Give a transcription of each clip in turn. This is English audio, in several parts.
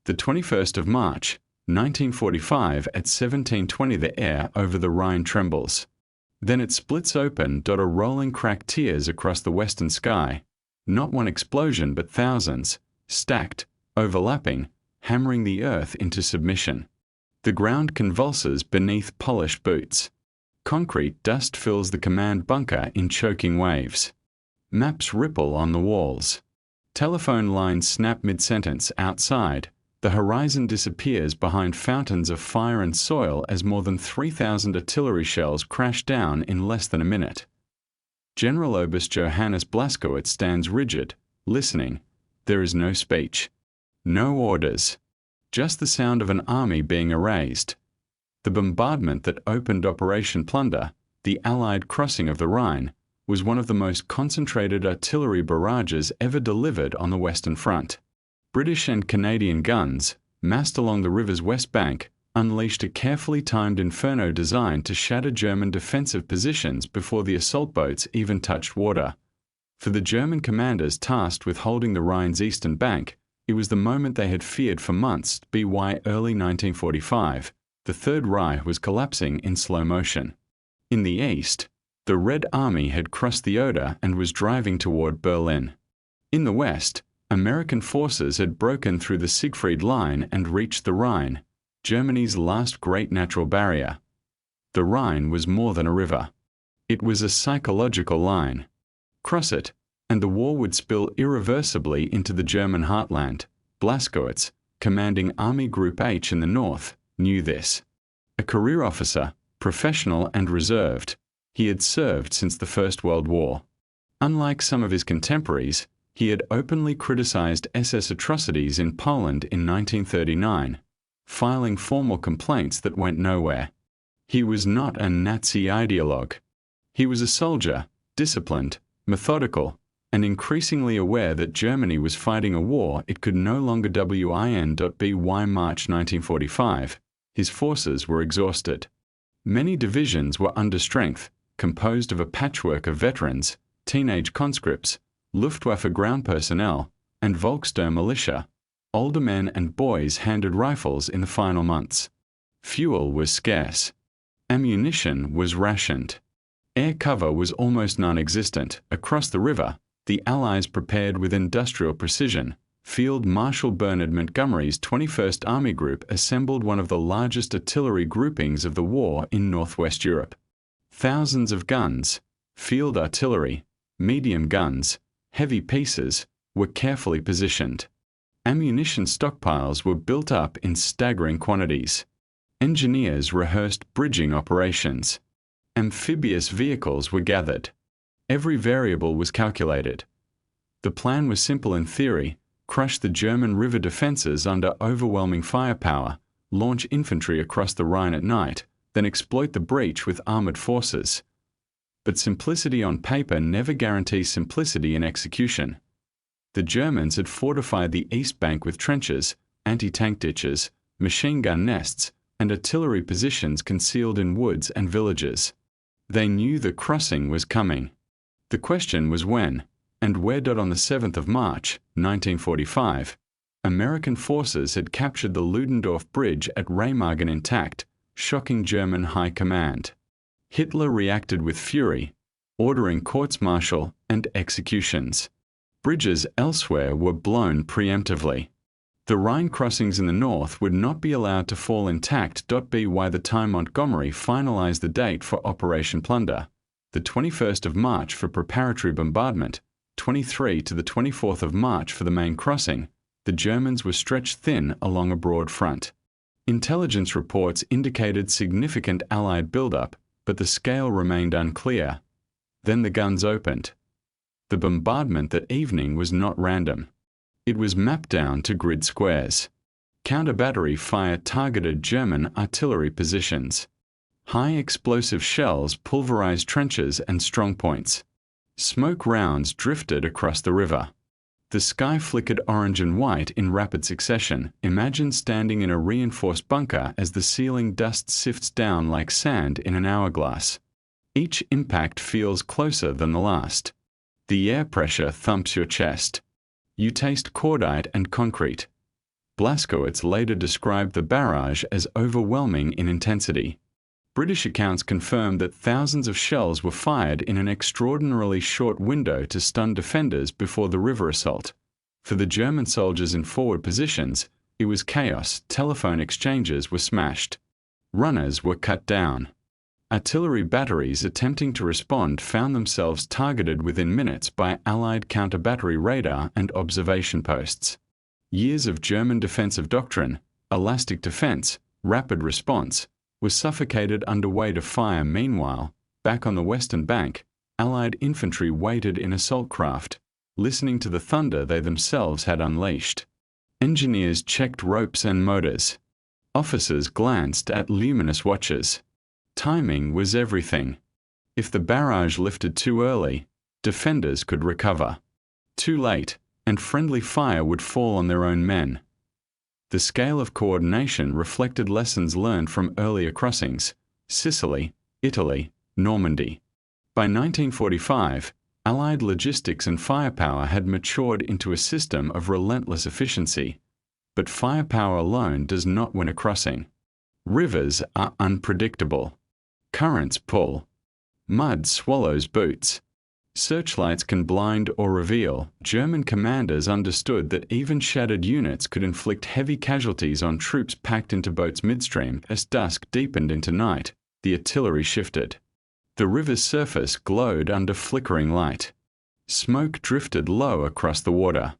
The 21st of March, 1945, at 17:20 the air over the Rhine trembles. Then it splits open. A rolling crack tears across the western sky. Not one explosion but thousands, stacked, overlapping, hammering the earth into submission. The ground convulses beneath polished boots. Concrete dust fills the command bunker in choking waves. Maps ripple on the walls. Telephone lines snap mid-sentence. Outside, the horizon disappears behind fountains of fire and soil as more than 3,000 artillery shells crash down in less than a minute. General Johannes Blaskowitz stands rigid, listening. There is no speech. No orders. Just the sound of an army being erased. The bombardment that opened Operation Plunder, the Allied crossing of the Rhine, was one of the most concentrated artillery barrages ever delivered on the Western Front. British and Canadian guns, massed along the river's west bank, unleashed a carefully timed inferno designed to shatter German defensive positions before the assault boats even touched water. For the German commanders tasked with holding the Rhine's eastern bank, it was the moment they had feared for months. By early 1945, the Third Reich was collapsing in slow motion. In the east, the Red Army had crossed the Oder and was driving toward Berlin. In the west, American forces had broken through the Siegfried Line and reached the Rhine, Germany's last great natural barrier. The Rhine was more than a river. It was a psychological line. Cross it, and the war would spill irreversibly into the German heartland. Blaskowitz, commanding Army Group H in the north, knew this. A career officer, professional and reserved, he had served since the First World War. Unlike some of his contemporaries, he had openly criticized SS atrocities in Poland in 1939, filing formal complaints that went nowhere. He was not a Nazi ideologue. He was a soldier, disciplined, methodical, and increasingly aware that Germany was fighting a war it could no longer win. By March 1945, his forces were exhausted. Many divisions were under strength, composed of a patchwork of veterans, teenage conscripts, Luftwaffe ground personnel, and Volkssturm militia. Older men and boys handed rifles in the final months. Fuel was scarce. Ammunition was rationed. Air cover was almost non-existent. Across the river, the Allies prepared with industrial precision. Field Marshal Bernard Montgomery's 21st Army Group assembled one of the largest artillery groupings of the war in Northwest Europe. Thousands of guns, field artillery, medium guns, heavy pieces, were carefully positioned. Ammunition stockpiles were built up in staggering quantities. Engineers rehearsed bridging operations. Amphibious vehicles were gathered. Every variable was calculated. The plan was simple in theory: crush the German river defenses under overwhelming firepower, launch infantry across the Rhine at night, then exploit the breach with armored forces. But simplicity on paper never guarantees simplicity in execution. The Germans had fortified the east bank with trenches, anti-tank ditches, machine gun nests, and artillery positions concealed in woods and villages. They knew the crossing was coming. The question was when, and where. On the 7th of March, 1945, American forces had captured the Ludendorff Bridge at Remagen intact, shocking German high command. Hitler reacted with fury, ordering courts-martial and executions. Bridges elsewhere were blown preemptively. The Rhine crossings in the north would not be allowed to fall intact. By the time Montgomery finalized the date for Operation Plunder, the 21st of March for preparatory bombardment, 23 to the 24th of March for the main crossing, the Germans were stretched thin along a broad front. Intelligence reports indicated significant Allied buildup, but the scale remained unclear. Then the guns opened. The bombardment that evening was not random. It was mapped down to grid squares. Counter-battery fire targeted German artillery positions. High explosive shells pulverized trenches and strongpoints. Smoke rounds drifted across the river. The sky flickered orange and white in rapid succession. Imagine standing in a reinforced bunker as the ceiling dust sifts down like sand in an hourglass. Each impact feels closer than the last. The air pressure thumps your chest. You taste cordite and concrete. Blaskowitz later described the barrage as overwhelming in intensity. British accounts confirmed that thousands of shells were fired in an extraordinarily short window to stun defenders before the river assault. For the German soldiers in forward positions, it was chaos. Telephone exchanges were smashed. Runners were cut down. Artillery batteries attempting to respond found themselves targeted within minutes by Allied counter-battery radar and observation posts. Years of German defensive doctrine, elastic defense, rapid response, was suffocated under weight of fire. Meanwhile, back on the western bank, Allied infantry waited in assault craft, listening to the thunder they themselves had unleashed. Engineers checked ropes and motors. Officers glanced at luminous watches. Timing was everything. If the barrage lifted too early, defenders could recover. Too late, and friendly fire would fall on their own men. The scale of coordination reflected lessons learned from earlier crossings: Sicily, Italy, Normandy. By 1945, Allied logistics and firepower had matured into a system of relentless efficiency. But firepower alone does not win a crossing. Rivers are unpredictable. Currents pull. Mud swallows boots. Searchlights can blind or reveal. German commanders understood that even shattered units could inflict heavy casualties on troops packed into boats midstream. As dusk deepened into night, the artillery shifted. The river's surface glowed under flickering light. Smoke drifted low across the water.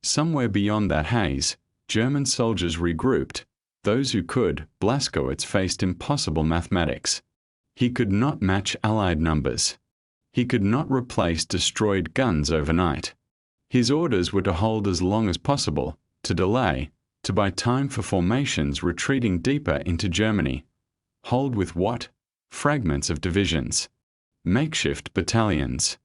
Somewhere beyond that haze, German soldiers regrouped. Those who could. Blaskowitz faced impossible mathematics. He could not match Allied numbers. He could not replace destroyed guns overnight. His orders were to hold as long as possible, to delay, to buy time for formations retreating deeper into Germany. Hold with what? Fragments of divisions. Makeshift battalions.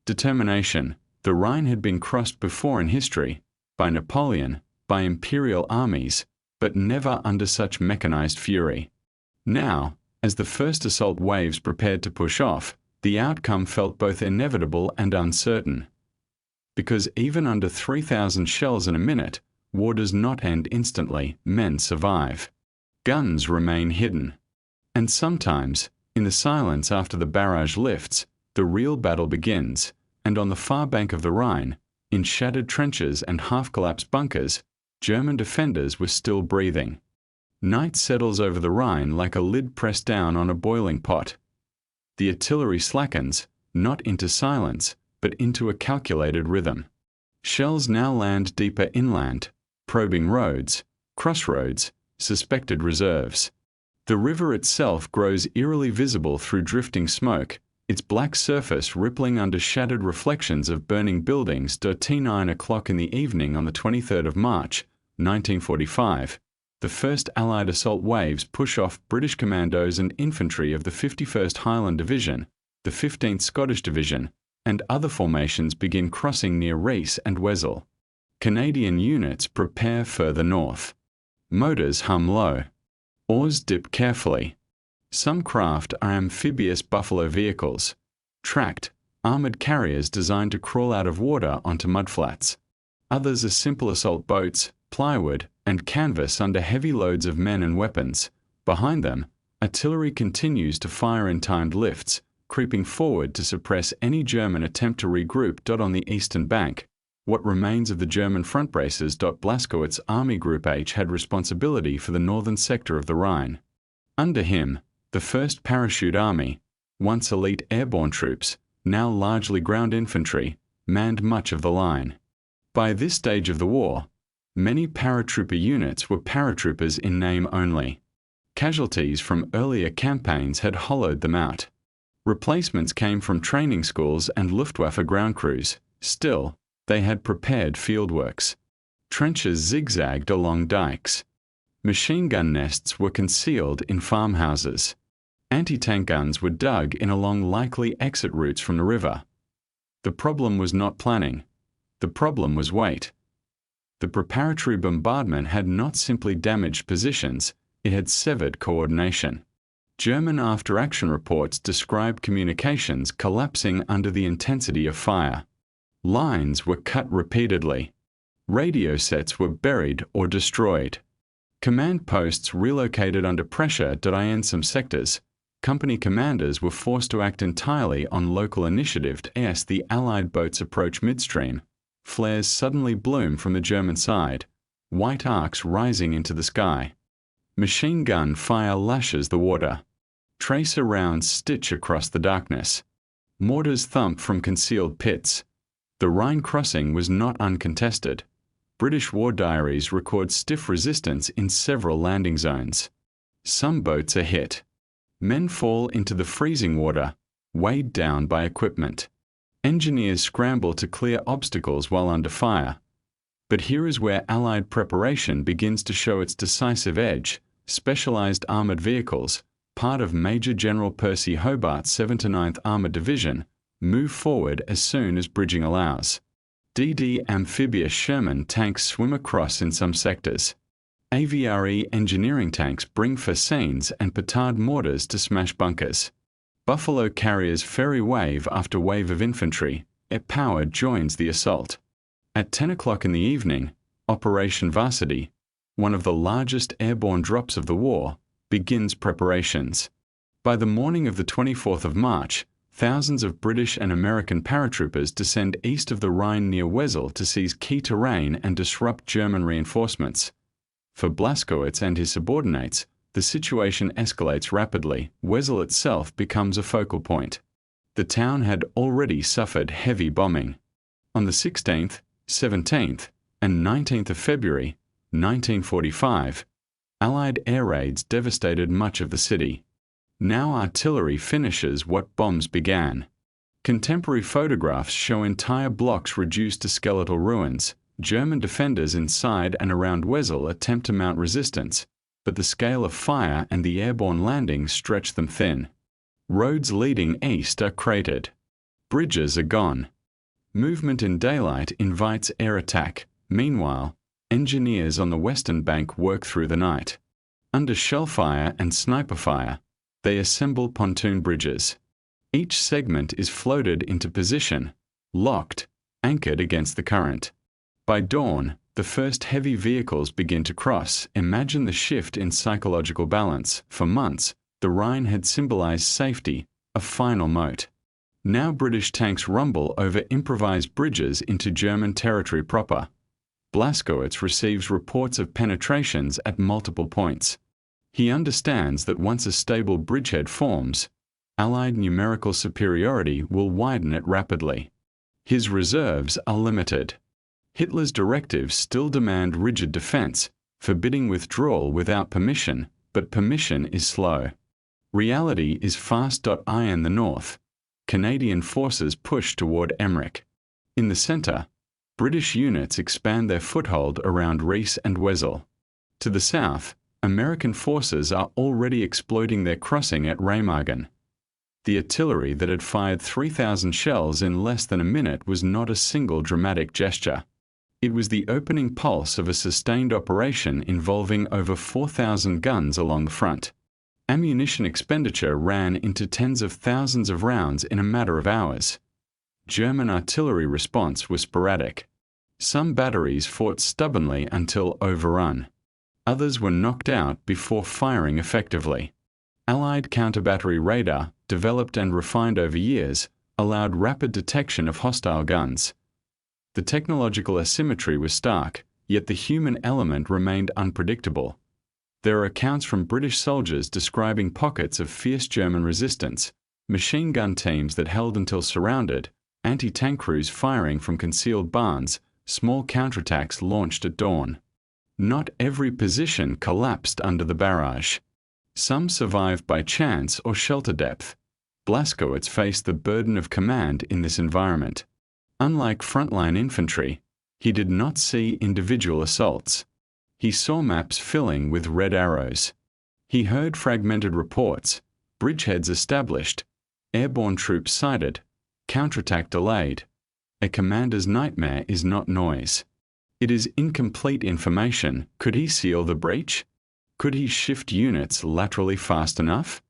Determination. The Rhine had been crossed before in history, by Napoleon, by imperial armies, but never under such mechanized fury. Now, as the first assault waves prepared to push off, the outcome felt both inevitable and uncertain. Because even under 3,000 shells in a minute, war does not end instantly. Men survive. Guns remain hidden. And sometimes, in the silence after the barrage lifts, the real battle begins, and on the far bank of the Rhine, in shattered trenches and half-collapsed bunkers, German defenders were still breathing. Night settles over the Rhine like a lid pressed down on a boiling pot. The artillery slackens, not into silence, but into a calculated rhythm. Shells now land deeper inland, probing roads, crossroads, suspected reserves. The river itself grows eerily visible through drifting smoke, its black surface rippling under shattered reflections of burning buildings. 9 o'clock in the evening on the 23rd of March, 1945, the first Allied assault waves push off British commandos and infantry of the 51st Highland Division, the 15th Scottish Division, and other formations begin crossing near Rhine and Wesel. Canadian units prepare further north. Motors hum low. Oars dip carefully. Some craft are amphibious buffalo vehicles, tracked, armored carriers designed to crawl out of water onto mudflats. Others are simple assault boats, plywood, and canvas under heavy loads of men and weapons. Behind them, artillery continues to fire in timed lifts, creeping forward to suppress any German attempt to regroup. On the eastern bank, what remains of the German front braces. Blaskowitz Army Group H had responsibility for the northern sector of the Rhine. Under him, the 1st Parachute Army, once elite airborne troops, now largely ground infantry, manned much of the line. By this stage of the war, many paratrooper units were paratroopers in name only. Casualties from earlier campaigns had hollowed them out. Replacements came from training schools and Luftwaffe ground crews. Still, they had prepared fieldworks. Trenches zigzagged along dikes. Machine gun nests were concealed in farmhouses. Anti-tank guns were dug in along likely exit routes from the river. The problem was not planning. The problem was weight. The preparatory bombardment had not simply damaged positions, it had severed coordination. German after-action reports described communications collapsing under the intensity of fire. Lines were cut repeatedly. Radio sets were buried or destroyed. Command posts relocated under pressure. In some sectors, company commanders were forced to act entirely on local initiative as the Allied boats approach midstream. Flares suddenly bloom from the German side, white arcs rising into the sky. Machine gun fire lashes the water. Tracer rounds stitch across the darkness. Mortars thump from concealed pits. The Rhine crossing was not uncontested. British war diaries record stiff resistance in several landing zones. Some boats are hit. Men fall into the freezing water, weighed down by equipment. Engineers scramble to clear obstacles while under fire. But here is where Allied preparation begins to show its decisive edge. Specialized armored vehicles, part of Major General Percy Hobart's 7th to 9th Armored Division, move forward as soon as bridging allows. DD amphibious Sherman tanks swim across in some sectors. AVRE engineering tanks bring fascines and petard mortars to smash bunkers. Buffalo carriers ferry wave after wave of infantry. Air power joins the assault. At 10 o'clock in the evening, Operation Varsity, one of the largest airborne drops of the war, begins preparations. By the morning of the 24th of March, thousands of British and American paratroopers descend east of the Rhine near Wesel to seize key terrain and disrupt German reinforcements. For Blaskowitz and his subordinates, the situation escalates rapidly. Wesel itself becomes a focal point. The town had already suffered heavy bombing. On the 16th, 17th, and 19th of February, 1945, Allied air raids devastated much of the city. Now artillery finishes what bombs began. Contemporary photographs show entire blocks reduced to skeletal ruins. German defenders inside and around Wesel attempt to mount resistance, but the scale of fire and the airborne landings stretch them thin. Roads leading east are cratered. Bridges are gone. Movement in daylight invites air attack. Meanwhile, engineers on the western bank work through the night. Under shellfire and sniper fire, they assemble pontoon bridges. Each segment is floated into position, locked, anchored against the current. By dawn, the first heavy vehicles begin to cross. Imagine the shift in psychological balance. For months, the Rhine had symbolized safety, a final moat. Now British tanks rumble over improvised bridges into German territory proper. Blaskowitz receives reports of penetrations at multiple points. He understands that once a stable bridgehead forms, Allied numerical superiority will widen it rapidly. His reserves are limited. Hitler's directives still demand rigid defense, forbidding withdrawal without permission, but permission is slow. Reality is fast. In the north, Canadian forces push toward Emmerich. In the center, British units expand their foothold around Rhine and Wesel. To the south, American forces are already exploiting their crossing at Remagen. The artillery that had fired 3,000 shells in less than a minute was not a single dramatic gesture. It was the opening pulse of a sustained operation involving over 4,000 guns along the front. Ammunition expenditure ran into tens of thousands of rounds in a matter of hours. German artillery response was sporadic. Some batteries fought stubbornly until overrun. Others were knocked out before firing effectively. Allied counter-battery radar, developed and refined over years, allowed rapid detection of hostile guns. The technological asymmetry was stark, yet the human element remained unpredictable. There are accounts from British soldiers describing pockets of fierce German resistance, machine gun teams that held until surrounded, anti-tank crews firing from concealed barns, small counterattacks launched at dawn. Not every position collapsed under the barrage. Some survived by chance or shelter depth. Blaskowitz faced the burden of command in this environment. Unlike frontline infantry, he did not see individual assaults. He saw maps filling with red arrows. He heard fragmented reports, bridgeheads established, airborne troops sighted, counterattack delayed. A commander's nightmare is not noise. It is incomplete information. Could he seal the breach? Could he shift units laterally fast enough?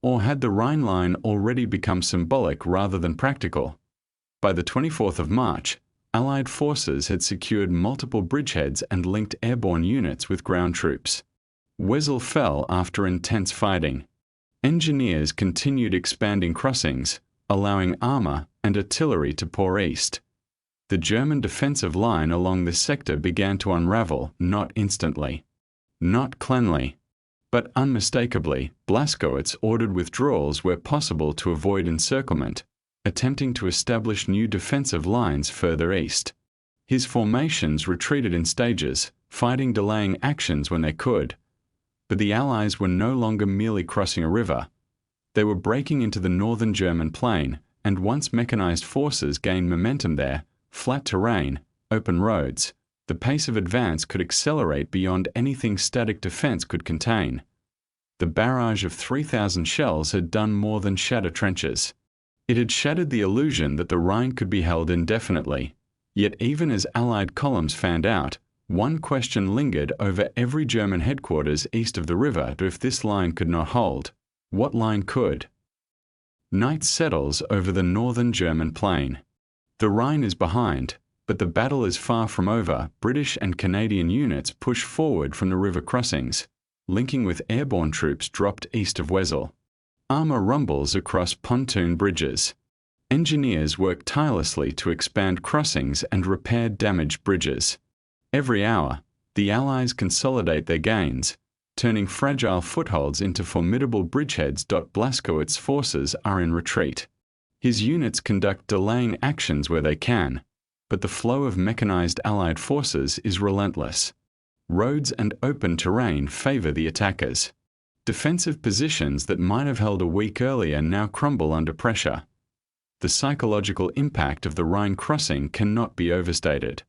Or had the Rhine line already become symbolic rather than practical? By the 24th of March, Allied forces had secured multiple bridgeheads and linked airborne units with ground troops. Wesel fell after intense fighting. Engineers continued expanding crossings, allowing armor and artillery to pour east. The German defensive line along this sector began to unravel, not instantly, not cleanly, but unmistakably. Blaskowitz ordered withdrawals where possible to avoid encirclement, attempting to establish new defensive lines further east. His formations retreated in stages, fighting delaying actions when they could. But the Allies were no longer merely crossing a river. They were breaking into the northern German plain, and once mechanized forces gained momentum there, flat terrain, open roads, the pace of advance could accelerate beyond anything static defense could contain. The barrage of 3,000 shells had done more than shatter trenches. It had shattered the illusion that the Rhine could be held indefinitely. Yet even as Allied columns fanned out, one question lingered over every German headquarters east of the river: if this line could not hold, what line could? Night settles over the northern German plain. The Rhine is behind, but the battle is far from over. British and Canadian units push forward from the river crossings, linking with airborne troops dropped east of Wesel. Armor rumbles across pontoon bridges. Engineers work tirelessly to expand crossings and repair damaged bridges. Every hour, the Allies consolidate their gains, turning fragile footholds into formidable bridgeheads. Blaskowitz's forces are in retreat. His units conduct delaying actions where they can, but the flow of mechanized Allied forces is relentless. Roads and open terrain favor the attackers. Defensive positions that might have held a week earlier now crumble under pressure. The psychological impact of the Rhine crossing cannot be overstated.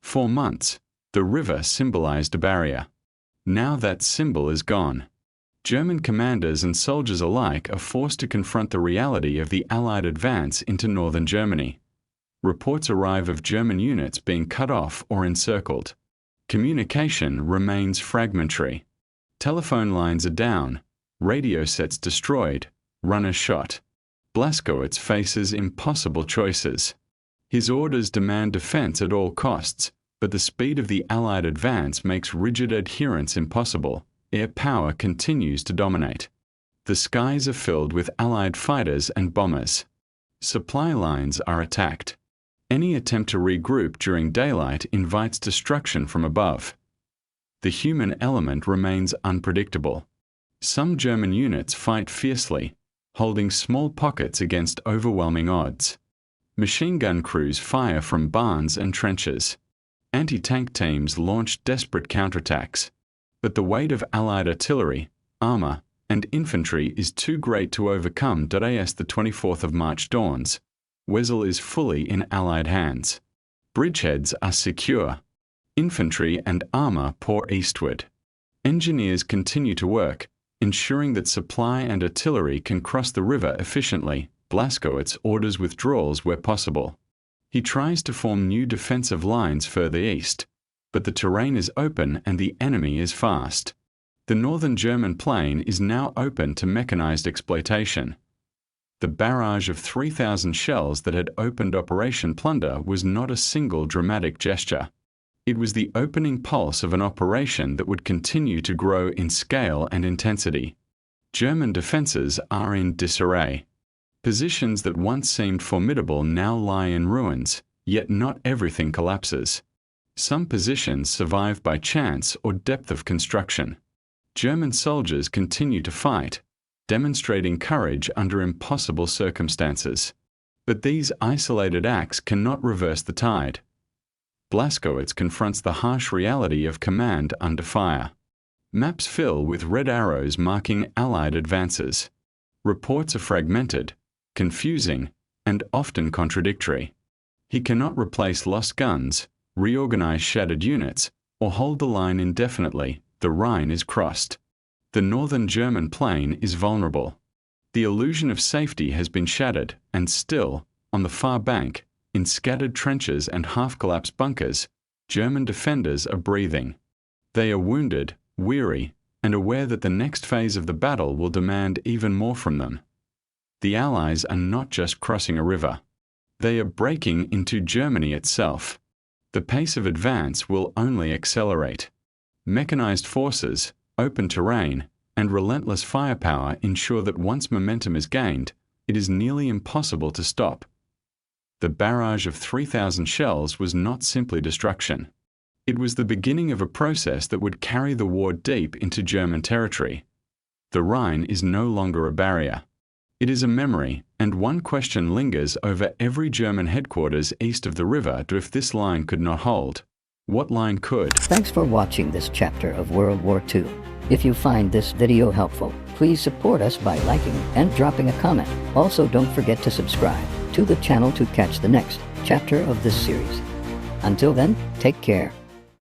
For months, the river symbolized a barrier. Now that symbol is gone. German commanders and soldiers alike are forced to confront the reality of the Allied advance into northern Germany. Reports arrive of German units being cut off or encircled. Communication remains fragmentary. Telephone lines are down, radio sets destroyed, runners shot. Blaskowitz faces impossible choices. His orders demand defense at all costs, but the speed of the Allied advance makes rigid adherence impossible. Air power continues to dominate. The skies are filled with Allied fighters and bombers. Supply lines are attacked. Any attempt to regroup during daylight invites destruction from above. The human element remains unpredictable. Some German units fight fiercely, holding small pockets against overwhelming odds. Machine gun crews fire from barns and trenches. Anti-tank teams launch desperate counterattacks. But the weight of Allied artillery, armor, and infantry is too great to overcome. As the 24th of March dawns, Wesel is fully in Allied hands. Bridgeheads are secure. Infantry and armor pour eastward. Engineers continue to work, ensuring that supply and artillery can cross the river efficiently. Blaskowitz orders withdrawals where possible. He tries to form new defensive lines further east, but the terrain is open and the enemy is fast. The northern German plain is now open to mechanized exploitation. The barrage of 3,000 shells that had opened Operation Plunder was not a single dramatic gesture. It was the opening pulse of an operation that would continue to grow in scale and intensity. German defenses are in disarray. Positions that once seemed formidable now lie in ruins, yet not everything collapses. Some positions survive by chance or depth of construction. German soldiers continue to fight, demonstrating courage under impossible circumstances. But these isolated acts cannot reverse the tide. Blaskowitz confronts the harsh reality of command under fire. Maps fill with red arrows marking Allied advances. Reports are fragmented, confusing, and often contradictory. He cannot replace lost guns, reorganize shattered units, or hold the line indefinitely. The Rhine is crossed. The northern German plain is vulnerable. The illusion of safety has been shattered, and still, on the far bank, in scattered trenches and half-collapsed bunkers, German defenders are breathing. They are wounded, weary, and aware that the next phase of the battle will demand even more from them. The Allies are not just crossing a river. They are breaking into Germany itself. The pace of advance will only accelerate. Mechanized forces, open terrain, and relentless firepower ensure that once momentum is gained, it is nearly impossible to stop. The barrage of 3,000 shells was not simply destruction. It was the beginning of a process that would carry the war deep into German territory. The Rhine is no longer a barrier. It is a memory, and one question lingers over every German headquarters east of the river if this line could not hold. What line could? Thanks for watching this chapter of World War II. If you find this video helpful, please support us by liking and dropping a comment. Also, don't forget to subscribe to the channel to catch the next chapter of this series. Until then, take care.